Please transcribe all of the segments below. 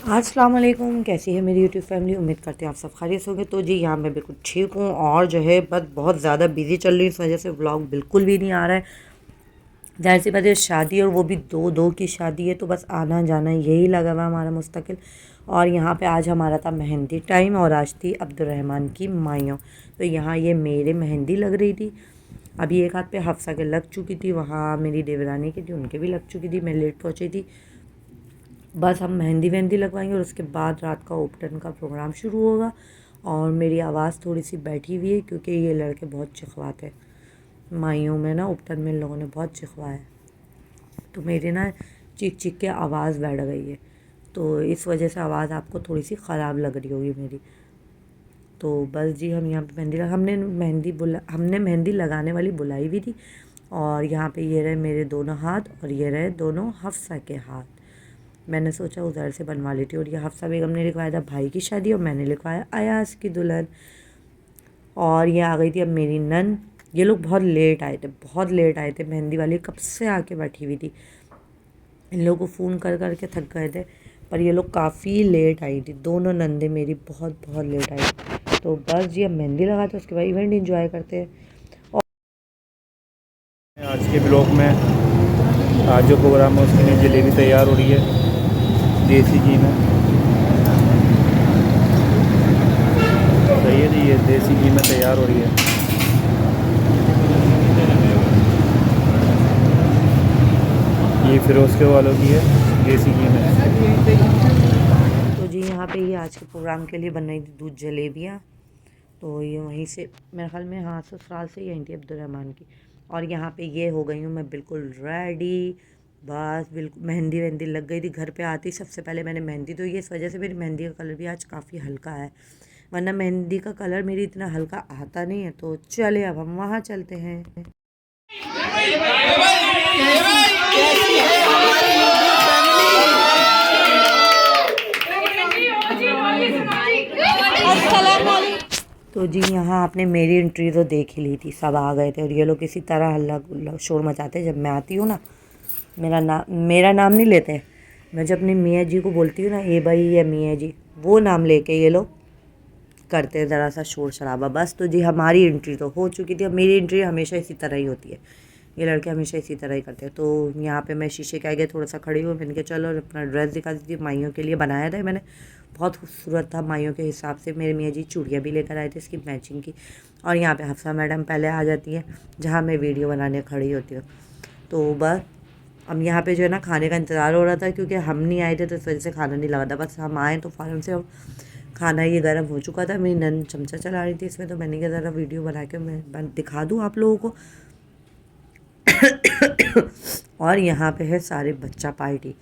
अस्सलाम वालेकुम। कैसी है मेरी यूट्यूब फैमिली। उम्मीद करते हैं आप सब खैरियत होंगे। तो जी यहाँ मैं बिल्कुल ठीक हूँ और जो है बस बहुत ज़्यादा बिजी चल रही है, इस वजह से व्लॉग बिल्कुल भी नहीं आ रहा है। जाहिर सी बात है, शादी और वो भी दो दो की शादी है, तो बस आना जाना यही लगा हुआ हमारा मुस्तकिल। और यहाँ पे आज हमारा था मेहंदी टाइम और आज थी अब्दुर्रहमान की माइयों। तो यहाँ ये मेरे मेहंदी लग रही थी। अभी एक हाथ पे हफ्सा के लग चुकी थी, वहाँ मेरी देवरानी की थी उनके भी लग चुकी थी। मैं लेट पहुँची थी। बस हम मेहंदी वेहंदी लगवाएंगे और उसके बाद रात का उपटन का प्रोग्राम शुरू होगा। और मेरी आवाज़ थोड़ी सी बैठी हुई है क्योंकि ये लड़के बहुत चिखवाते हैं। माइयों में ना उपटन में इन लोगों ने बहुत चिखवाया है, तो मेरी ना चीख चीख के आवाज़ बैठ गई है। तो इस वजह से आवाज़ आपको थोड़ी सी ख़राब लग रही होगी मेरी। तो बस जी हम यहाँ पे हमने मेहंदी लगाने वाली बुलाई भी थी। और यहाँ पे ये रहे मेरे दोनों हाथ और ये रहे दोनों हफ्सा के हाथ। मैंने सोचा उधर से बनवा लेती। और ये हफ्सा बेगम ने लिखवाया था भाई की शादी और मैंने लिखवाया अयास की दुल्हन। और ये आ गई थी अब मेरी नन। ये लोग बहुत लेट आए थे, बहुत लेट आए थे। मेहंदी वाली कब से आके बैठी हुई थी। इन लोगों को फ़ोन कर कर के थक गए थे, पर ये लोग काफ़ी लेट आई थी। दोनों नंदे मेरी बहुत बहुत लेट आई। तो बस जी अब मेहंदी लगाते उसके बाद इवेंट इंजॉय करते हैं। आज के ब्लॉग में आज जो प्रोग्राम है उसके लिए जलेबी तैयार हो रही है देसी घी में। सही है जी, ये देसी घी में तैयार हो रही है। ये फिरोज़ वालों की है देसी घी में। तो जी यहाँ पे ये आज के प्रोग्राम के लिए बन रही थी दूध जलेबियाँ। तो ये वहीं से मेरे ख्याल में, हाँ, ससुराल से यहीं थी अब्दुर्रहमान की। और यहाँ पे ये हो गई हूँ मैं बिल्कुल रेडी। बस बिल्कुल मेहंदी वेहंदी लग गई थी। घर पे आती सबसे पहले मैंने मेहंदी धोई है, इस वजह से मेरी मेहंदी का कलर भी आज काफ़ी हल्का है, वरना मेहंदी का कलर मेरी इतना हल्का आता नहीं है। तो चले अब हम वहाँ चलते हैं। तो जी यहाँ आपने मेरी एंट्री तो देख ही ली थी, सब आ गए थे और ये लोग इसी तरह हल्ला गुल्ला शोर मचाते जब मैं आती हूँ ना। मेरा नाम नहीं लेते। मैं जब अपनी मियाँ जी को बोलती हूँ ना, ए भाई या मियाँ जी, वो नाम लेके ये लोग करते हैं ज़रा सा शोर शराबा। बस तो जी हमारी एंट्री तो हो चुकी थी। अब मेरी एंट्री हमेशा इसी तरह ही होती है, ये लड़के हमेशा इसी तरह ही करते हैं। तो यहाँ पे मैं शीशे के आगे थोड़ा सा खड़ी हुई, मैंने कहा चलो अपना ड्रेस दिखा दी थी। माइयों के लिए बनाया था मैंने, बहुत खूबसूरत था माइयों के हिसाब से। मेरे मियाँ जी चूड़ियाँ भी लेकर आए थे इसकी मैचिंग की। और यहाँ पे हफ्सा मैडम पहले आ जाती है जहाँ मैं वीडियो बनाने खड़ी होती हूँ। तो बस अब यहाँ पे जो है ना खाने का इंतज़ार हो रहा था, क्योंकि हम नहीं आए थे तो इस वजह से खाना नहीं लगा था। बस हम आए तो फ़ौरन से खाना ये गर्म हो चुका था। मेरी नन चमचा चला रही थी इसमें, तो मैंने कहा ज़रा वीडियो बना के मैं दिखा दूँ आप लोगों को। और यहाँ पे है सारे बच्चा पार्टी।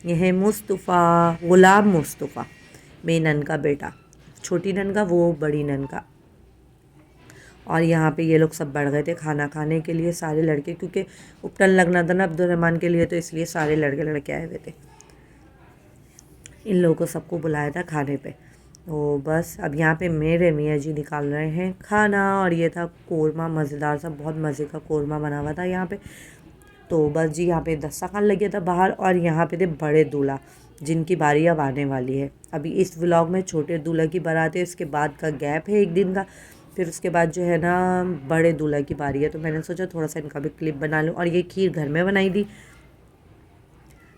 ये है मुस्तफ़ा, ग़ुलाम मुस्तफ़ा, मेरी नन का बेटा, छोटी नन का, वो बड़ी नन का। और यहाँ पे ये लोग सब बढ़ गए थे खाना खाने के लिए, सारे लड़के, क्योंकि उपटन लगना था ना अब्दुर्रहमान के लिए, तो इसलिए सारे लड़के लड़के आए हुए थे। इन लोगों को सबको बुलाया था खाने पे। तो बस अब यहाँ पे मेरे मियाँ जी निकाल रहे हैं खाना। और ये था कोरमा, मज़ेदार सा, बहुत मज़े का कोरमा बना हुआ था यहाँ पे। तो बस जी यहाँ पे दस्तरखान लग गया था बाहर। और यहाँ पे थे बड़े दूल्हा जिनकी बारी अब आने वाली है। अभी इस व्लॉग में छोटे दूल्हा की बारात है, इसके बाद का गैप है एक दिन का, फिर उसके बाद जो है ना बड़े दूल्हा की बारी है। तो मैंने सोचा थोड़ा सा इनका भी क्लिप बना लूँ। और ये खीर घर में बनाई थी,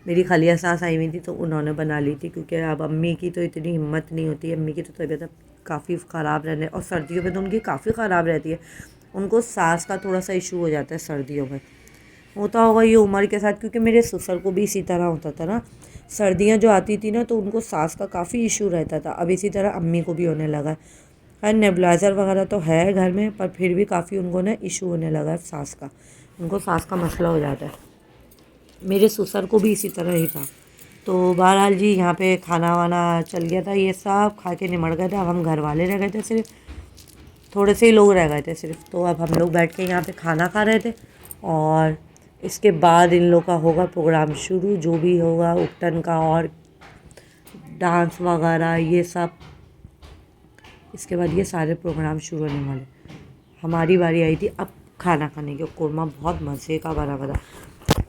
मेरी खालिया सास आई हुई थी तो उन्होंने बना ली थी, क्योंकि अब अम्मी की तो इतनी हिम्मत नहीं होती। अम्मी की तो तबीयत अब काफ़ी ख़राब रहने, और सर्दियों में तो उनकी काफ़ी ख़राब रहती है। उनको सांस का थोड़ा सा इशू हो जाता है सर्दियों में, होता होगा ये उम्र के साथ, क्योंकि मेरे ससुर को भी इसी तरह होता था ना। सर्दियाँ जो आती थी ना तो उनको सांस का काफ़ी इशू रहता था। अब इसी तरह अम्मी को भी होने लगा है। नेबुलाइज़र वगैरह तो है घर में, पर फिर भी काफ़ी उनको ना इशू होने लगा है सांस का। उनको सांस का मसला हो जाता है। मेरे ससुर को भी इसी तरह ही था। तो बहरहाल जी यहाँ पे खाना वाना चल गया था, ये सब खा के निमट गए थे। अब हम घर वाले रह गए थे, सिर्फ थोड़े से ही लोग रह गए थे सिर्फ। तो अब हम लोग बैठ के यहाँ पे खाना खा रहे थे। और इसके बाद इन लोग का होगा प्रोग्राम शुरू, जो भी होगा उपटन का और डांस वगैरह ये सब। इसके बाद ये सारे प्रोग्राम शुरू होने वाले। हमारी बारी आई थी अब खाना खाने की। कोरमा बहुत मज़े का बना था,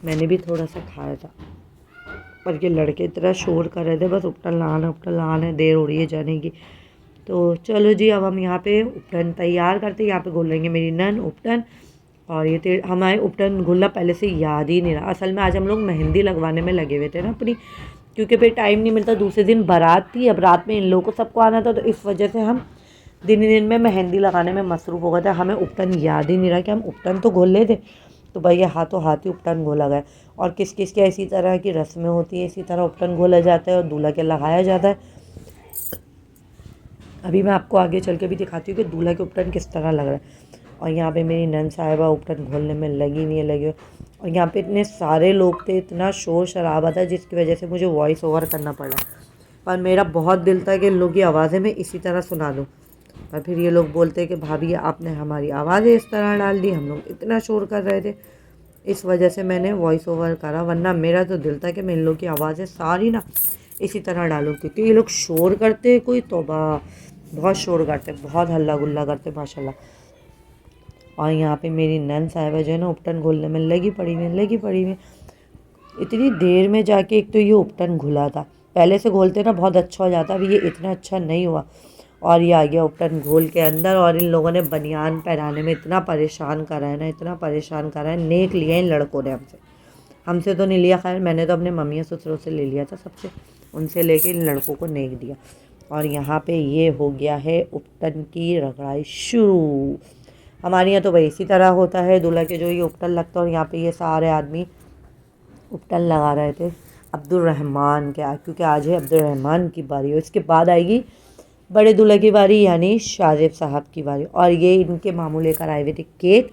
मैंने भी थोड़ा सा खाया था। पर ये लड़के इतना शोर कर रहे थे, बस उपटन लाना है, देर हो रही है जाने की। तो चलो जी, अब हम यहाँ पे उपटन तैयार करते हैं। यहाँ पे घुल रही है मेरी नन उपटन, और ये हमारे उपटन घुलना पहले से याद ही नहीं रहा। असल में आज हम लोग मेहंदी लगवाने में लगे हुए थे ना अपनी, क्योंकि फिर टाइम नहीं मिलता। दूसरे दिन बारात थी, अब रात में इन लोगों को सबको आना था, तो इस वजह से हम दिन ही दिन में मेहंदी लगाने में मसरूफ़ हो गए थे। हमें उपटन याद ही नहीं रहा कि हम उपटन तो घोल ले थे। तो भैया हाथों हाथ ही उपटन घोला गया। और किस किस के इसी तरह की रस्में होती हैं, इसी तरह उपटन घोला जाता है और दूल्हा के लगाया जाता है। अभी मैं आपको आगे चल के भी दिखाती हूँ कि दूल्हा के उपटन किस तरह लग रहा है। और यहाँ पे मेरी नन साहिबा उपटन घोलने में लगी हुई है, लगी हुई। और यहाँ पे इतने सारे लोग थे, इतना शोर शराबा था, जिसकी वजह से मुझे वॉइस ओवर करना पड़ा। पर मेरा बहुत दिल था कि इन लोगों की आवाज़ें मैं इसी तरह सुना दूँ, पर फिर ये लोग बोलते कि भाभी आपने हमारी आवाज़ें इस तरह डाल दी, हम लोग इतना शोर कर रहे थे, इस वजह से मैंने वॉइस ओवर करा। वरना मेरा तो दिल था कि मैं इन लोग की आवाज़ें सारी ना इसी तरह डालूँ, क्योंकि ये लोग शोर करते, कोई तौबा, बहुत शोर करते, बहुत हल्ला गुल्ला करते माशाल्लाह। और यहाँ पे मेरी नन साहिबा जो है ना उपटन घोलने में लगी पड़ी हुई। इतनी देर में जाके एक तो ये उपटन घुला था। पहले से घोलते ना बहुत अच्छा हो जाता, अभी ये इतना अच्छा नहीं हुआ। और ये आ गया उपटन घोल के अंदर, और इन लोगों ने बनियान पहनाने में इतना परेशान करा है ना, इतना परेशान करा है। नेक लिया इन लड़कों ने हमसे तो नहीं लिया, खैर मैंने तो अपने मम्मी ससुरों से ले लिया था सबसे, उनसे लेके इन लड़कों को नेक दिया। और यहाँ पे ये हो गया है उपटन की रगड़ाई शुरू। हमारे यहाँ तो भाई इसी तरह होता है, दूल्हा के जो ये उपटन लगता है। और यहाँ पे ये सारे आदमी उपटन लगा रहे थे अब्दुल रहमान के, क्योंकि आज है अब्दुल रहमान की बारी, और इसके बाद आएगी बड़े दूल्हे की बारी, यानी शाजिब साहब की बारी। और ये इनके मामू लेकर आए हुए थे केक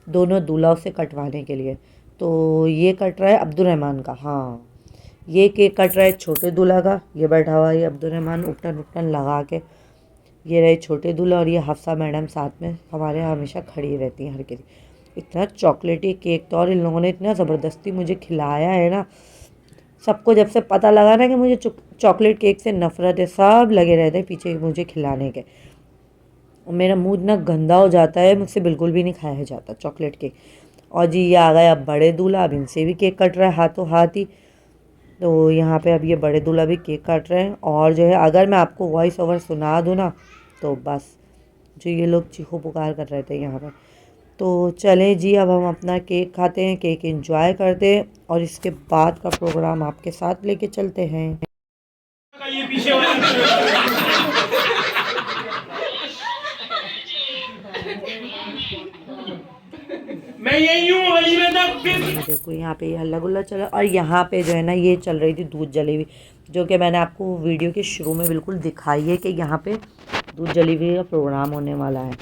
दोनों दूल्हों से कटवाने के लिए। तो ये कट रहा है अब्दुल रहमान का, हाँ ये केक कट रहा है छोटे दूल्हा का। ये बैठा हुआ है अब्दुल रहमान उपटन लगा के, ये रहे छोटे दूल्हा। और ये हफ्सा मैडम साथ में हमारे यहाँ हमेशा खड़ी रहती हैं हर किसी। इतना चॉकलेटी केक था, और इन लोगों ने इतना ज़बरदस्ती मुझे खिलाया है ना। सबको जब से पता लगा ना कि मुझे चॉकलेट केक से नफ़रत है, सब लगे रहते हैं पीछे मुझे खिलाने के। और मेरा मुंह इतना गंदा हो जाता है, मुझसे बिल्कुल भी नहीं खाया जाता चॉकलेट केक। और जी ये आ गए अब बड़े दूल्हा, अब इनसे भी केक कट रहा है हाथों हाथ ही। तो यहाँ पे अब ये बड़े दूल्हा भी केक काट रहे हैं। और जो है अगर मैं आपको वॉइस ओवर सुना दूँ ना, तो बस जो ये लोग चीखो पुकार कर रहे थे यहाँ पर। तो चलें जी, अब हम अपना केक खाते हैं, केक एंजॉय करते हैं, और इसके बाद का प्रोग्राम आपके साथ लेके चलते हैं। ये पीछे वाला मैं यही हूँ गली में था फिर। देखो यहाँ पे ये हल्ला गुल्ला चला, और यहाँ पे जो है ना ये चल रही थी दूध जलेबी, जो कि मैंने आपको वीडियो के शुरू में बिल्कुल दिखाई है कि यहाँ पे दूध जलेबी का प्रोग्राम होने वाला है।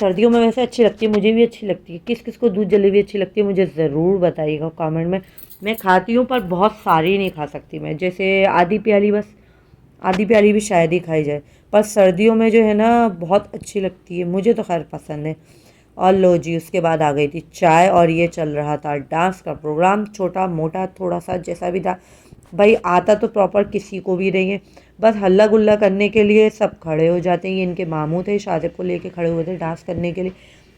सर्दियों में वैसे अच्छी लगती है, मुझे भी अच्छी लगती है। किस किस को दूध जलेबी अच्छी लगती है मुझे ज़रूर बताइएगा कमेंट में। मैं खाती हूँ पर बहुत सारी नहीं खा सकती मैं, जैसे आधी प्याली, बस आधी प्याली भी शायद ही खाई जाए। पर सर्दियों में जो है ना बहुत अच्छी लगती है, मुझे तो खैर पसंद है। और लो जी, उसके बाद आ गई थी चाय, और ये चल रहा था डांस का प्रोग्राम, छोटा मोटा थोड़ा सा जैसा भी था। भाई आता तो प्रॉपर किसी को भी नहीं है, बस हल्ला गुल्ला करने के लिए सब खड़े हो जाते हैं। ये इनके मामू थे, शाजिब को लेके खड़े हुए थे डांस करने के लिए।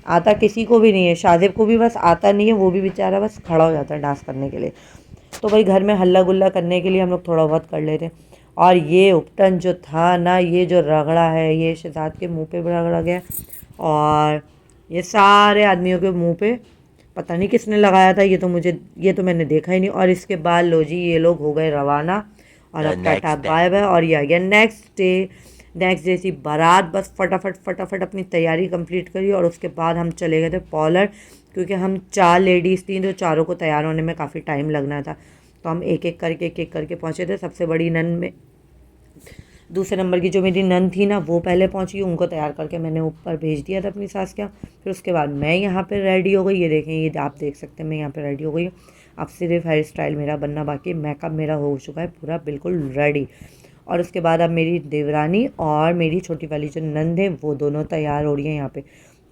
आता किसी को भी नहीं है, शाजिब को भी बस आता नहीं है, वो भी बेचारा बस खड़ा हो जाता है डांस करने के लिए। तो भाई घर में हल्ला गुल्ला करने के लिए हम लोग थोड़ा बहुत कर लेते हैं। और ये उपटन जो था ना, ये जो रगड़ा है, ये शहजाद के मुंह पे रगड़ा गया, और ये सारे आदमियों के मुंह पे पता नहीं किसने लगाया था, ये तो मैंने देखा ही नहीं। और इसके बाद लो जी ये लोग हो गए रवाना, और अब टाटा बाय बाय। और ये आ गया नेक्स्ट डे सी बारात। बस फटाफट अपनी तैयारी कंप्लीट करी, और उसके बाद हम चले गए थे पॉलर, क्योंकि हम 4 लेडीज़ थी, तो चारों को तैयार होने में काफ़ी टाइम लगना था। तो हम एक एक करके पहुँचे थे। सबसे बड़ी नन में दूसरे नंबर की जो मेरी नन थी ना, वो पहले पहुंची, उनको तैयार करके मैंने ऊपर भेज दिया था अपनी सास के यहाँ। फिर उसके बाद मैं यहाँ पे रेडी हो गई, ये देखें, ये आप देख सकते हैं मैं यहाँ पे रेडी हो गई हूँ। अब सिर्फ हेयर स्टाइल मेरा बनना बाकी, मेकअप मेरा हो चुका है पूरा बिल्कुल रेडी। और उसके बाद अब मेरी देवरानी और मेरी छोटी वाली जो नंद है वो दोनों तैयार हो रही हैं यहाँ पर।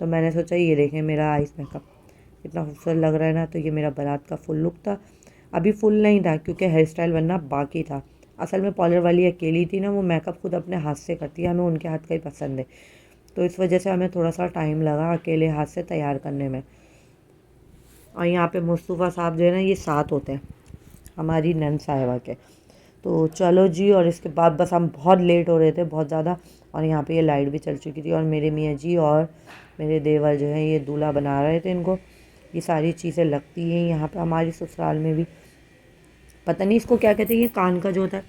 तो मैंने सोचा ये देखें मेरा आइस मेकअप कितना खूबसूरत लग रहा है ना। तो ये मेरा बारात का फुल लुक था, अभी फुल नहीं था क्योंकि हेयर स्टाइल बनना बाकी था। असल में पॉलर वाली अकेली थी ना, वो मेकअप खुद अपने हाथ से करती है, हमें उनके हाथ का ही पसंद है, तो इस वजह से हमें थोड़ा सा टाइम लगा अकेले हाथ से तैयार करने में। और यहाँ पे मुस्तफ़ा साहब जो है ना, ये साथ होते हैं हमारी नन साहिबा के। तो चलो जी, और इसके बाद बस हम बहुत लेट हो रहे थे, बहुत ज़्यादा, और यहाँ पे ये लाइट भी चल चुकी थी, और मेरे मियाँ जी और मेरे देवर जो हैं ये दूल्हा बना रहे थे इनको। ये सारी चीज़ें लगती हैं यहाँ पे हमारी ससुराल में भी। पता नहीं इसको क्या कहते हैं, ये कान का जो होता है,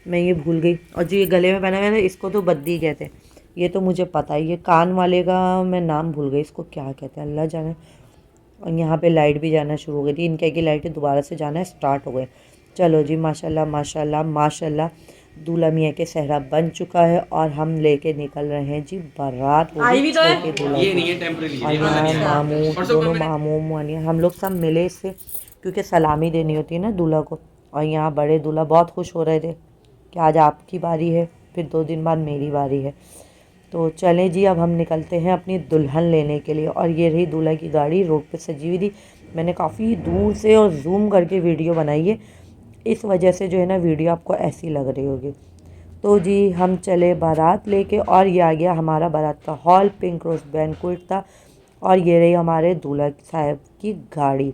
मैं ये भूल गई। और जो ये गले में पहना हुआ है इसको तो बद्दी कहते हैं, ये तो मुझे पता है। ये कान वाले का मैं नाम भूल गई, इसको क्या कहते हैं अल्लाह जाने। और यहाँ पे लाइट भी जाना शुरू हो गई थी, इनके की लाइटें दोबारा से जाना स्टार्ट हो गए। चलो जी, माशाल्लाह माशाल्लाह माशाल्लाह, दूल्हा मियाँ के सेहरा बन चुका है और हम लेके निकल रहे हैं जी बारात। वो भी छोटे दूल्हा की। और यहाँ मामू, दोनों मामू मानिया हम लोग सब मिले इससे, क्योंकि सलामी देनी होती है ना दूल्हा को। और यहाँ बड़े दूल्हा बहुत खुश हो रहे थे कि आज आपकी बारी है, फिर 2 दिन बाद मेरी बारी है। तो चलें जी, अब हम निकलते हैं अपनी दुल्हन लेने के लिए। और ये रही दूल्हा की गाड़ी, रोड पे सजी हुई थी। मैंने काफ़ी दूर से और जूम करके वीडियो बनाई है, इस वजह से जो है ना वीडियो आपको ऐसी लग रही होगी। तो जी हम चले बारात लेके, और ये आ गया हमारा बारात का हॉल, पिंक रोज बैंक्वेट था। और ये रही हमारे दूल्हा साहब की गाड़ी।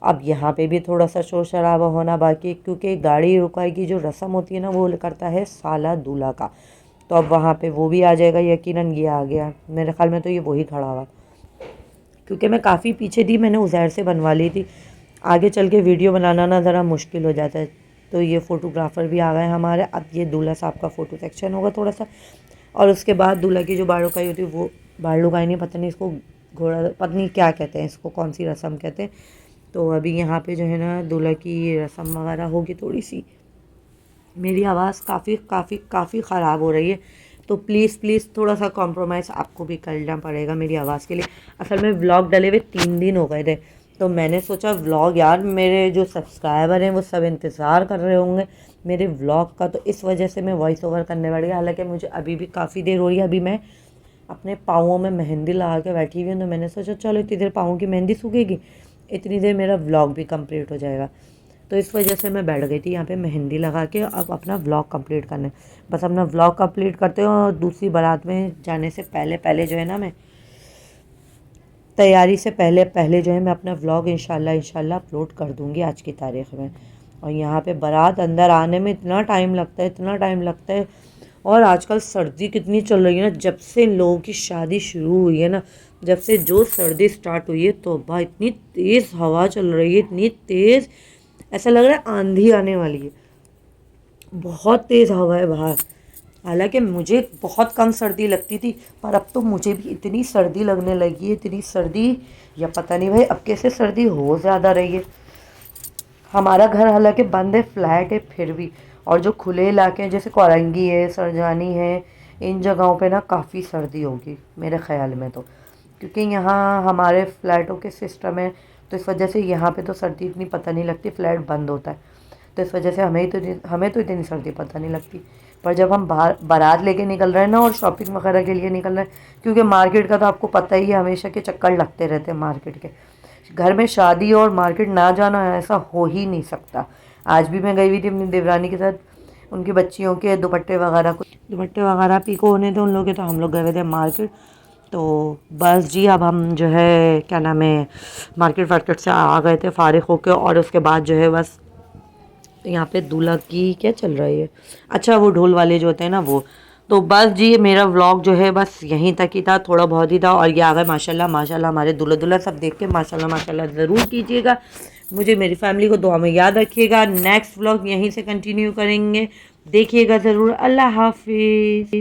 अब यहाँ पे भी थोड़ा सा शोर शराबा होना बाकी, क्योंकि गाड़ी रुकाई की जो रस्म होती है ना वो करता है साला दूल्हा का। तो अब वहाँ पे वो भी आ जाएगा यकीनन। ये आ गया, मेरे ख्याल में तो ये वही खड़ा हुआ, क्योंकि मैं काफ़ी पीछे थी, मैंने उज़ैर से बनवा ली थी। आगे चल के वीडियो बनाना ना ज़रा मुश्किल हो जाता है। तो ये फ़ोटोग्राफ़र भी आ गए हमारे। अब ये दूल्हा साहब का फ़ोटो सेक्शन होगा थोड़ा सा, और उसके बाद दूल्हा की जो बाल रुकाई होती है वो, बाल रुकाई नहीं, पता नहीं इसको घोड़ा, पता नहीं क्या कहते हैं इसको, कौन सी रस्म कहते हैं। तो अभी यहाँ पे जो है ना दूल्हा की रस्म वगैरह होगी थोड़ी सी। मेरी आवाज़ काफ़ी ख़राब हो रही है, तो प्लीज़ थोड़ा सा कॉम्प्रोमाइज़ आपको भी करना पड़ेगा मेरी आवाज़ के लिए। असल में व्लॉग डले हुए 3 दिन हो गए थे, तो मैंने सोचा व्लॉग, यार मेरे जो सब्सक्राइबर हैं वो सब इंतज़ार कर रहे होंगे मेरे व्लॉग का, तो इस वजह से मैं वॉइस ओवर करने बैठ गया। हालांकि मुझे अभी भी काफ़ी देर हो रही है, अभी मैं अपने पाँवों में मेहंदी लगा के बैठी हुई हूँ। तो मैंने सोचा चलो इतनी देर पाँवों की मेहंदी सूखेगी, इतनी देर मेरा व्लॉग भी कंप्लीट हो जाएगा। तो इस वजह से मैं बैठ गई थी यहाँ पे मेहंदी लगा के, अब अपना व्लॉग कंप्लीट करने। बस अपना व्लॉग कंप्लीट करते हो, और दूसरी बारात में जाने से पहले जो है ना, मैं तैयारी से पहले जो है मैं अपना व्लॉग इंशाल्लाह अपलोड कर दूँगी आज की तारीख़ में। और यहाँ पे बारात अंदर आने में इतना टाइम लगता है। और आजकल सर्दी कितनी चल रही है ना, जब से इन लोगों की शादी शुरू हुई है ना, जब से जो सर्दी स्टार्ट हुई है, तो भाई इतनी तेज़ हवा चल रही है, इतनी तेज़, ऐसा लग रहा है आंधी आने वाली है। बहुत तेज़ हवा है बाहर। हालांकि मुझे बहुत कम सर्दी लगती थी, पर अब तो मुझे भी इतनी सर्दी लगने लगी है, इतनी सर्दी, या पता नहीं भाई अब कैसे सर्दी हो ज़्यादा रही है। हमारा घर हालांकि बंद है, फ्लैट है, फिर भी। और जो खुले इलाके हैं जैसे कोरंगी है, सरजानी है, इन जगहों पे ना काफ़ी सर्दी होगी मेरे ख्याल में तो, क्योंकि यहाँ हमारे फ्लैटों के सिस्टम है, तो इस वजह से यहाँ पे तो सर्दी इतनी पता नहीं लगती, फ्लैट बंद होता है, तो इस वजह से हमें तो इतनी सर्दी पता नहीं लगती। पर जब हम बाहर बारात लेके निकल रहे हैं ना, और शॉपिंग वगैरह के लिए निकल रहे हैं, क्योंकि मार्केट का तो आपको पता ही है, हमेशा के चक्कर लगते रहते हैं मार्केट के। घर में शादी और मार्केट ना जाना ऐसा हो ही नहीं सकता। आज भी मैं गई हुई थी अपनी देवरानी के साथ, उनकी बच्चियों के दुपट्टे वगैरह पीको होने थे उन लोगों के, तो हम लोग गए हुए थे मार्केट। तो बस जी, अब हम जो है क्या नाम है मार्केट से आ गए थे फारिग होके, और उसके बाद जो है बस यहाँ पे दूल्हा की क्या चल रही है, अच्छा वो ढोल वाले जो होते हैं ना वो। तो बस जी मेरा व्लॉग जो है बस यहीं तक ही था, थोड़ा बहुत ही था। और ये आ गए माशाल्लाह हमारे दूल्हा सब देख के माशाल्लाह ज़रूर कीजिएगा। मुझे मेरी फैमिली को दुआ में याद रखिएगा। नेक्स्ट व्लॉग यहीं से कंटिन्यू करेंगे, देखिएगा ज़रूर। अल्लाह हाफिज़।